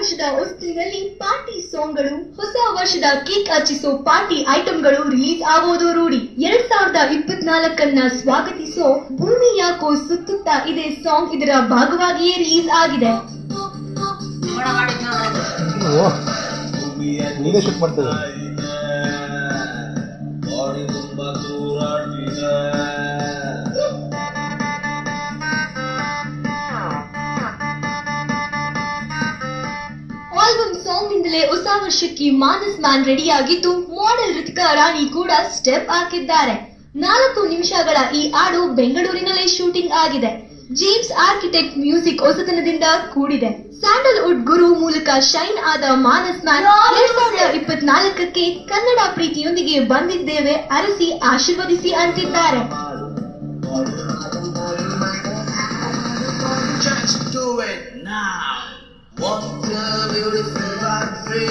ವರ್ಷದ ಹೊಸ್ತಿಲಿನಲ್ಲಿ ಪಾರ್ಟಿ ಸಾಂಗ್ಗಳು, ಹೊಸ ವರ್ಷದ ಕೇಕ್ ಹಚ್ಚಿಸೋ ಪಾರ್ಟಿ ಐಟಂಗಳು ರಿಲೀಸ್ ಆಗೋದು ರೂಢಿ. 2024 ಸ್ವಾಗತಿಸೋ ಭೂಮಿ ಯಾಕೋ ಸುತ್ತುತ್ತಾ ಇದೆ ಸಾಂಗ್ ಇದರ ಭಾಗವಾಗಿಯೇ ರಿಲೀಸ್ ಆಗಿದೆ. ಆಲ್ಬಮ್ ಸಾಂಗ್ ನಿಂದಲೇ ಹೊಸ ವರ್ಷಕ್ಕೆ ಮಾನಸ್ ಮ್ಯಾನ್ ರೆಡಿಯಾಗಿದ್ದು, ಮಾಡೆಲ್ ರಿತಿಕಾ ರಾಣಿ ಕೂಡ ಸ್ಟೆಪ್ ಹಾಕಿದ್ದಾರೆ. 4 ನಿಮಿಷಗಳ ಈ ಹಾಡು ಬೆಂಗಳೂರಿನಲ್ಲೇ ಶೂಟಿಂಗ್ ಆಗಿದೆ. ಜೇಮ್ಸ್ ಆರ್ಕಿಟೆಕ್ಟ್ ಮ್ಯೂಸಿಕ್ ಹೊಸತನದಿಂದ ಕೂಡಿದೆ. ಸ್ಯಾಂಡಲ್ವುಡ್ ಗುರು ಮೂಲಕ ಶೈನ್ ಆದ ಮಾನಸ್ ಮ್ಯಾನ್ 2024ಕ್ಕೆ ಕನ್ನಡ ಪ್ರೀತಿಯೊಂದಿಗೆ ಬಂದಿದ್ದೇವೆ, ಅರಸಿ ಆಶೀರ್ವದಿಸಿ ಅಂತಿದ್ದಾರೆ. Just do it now. What a beautiful country.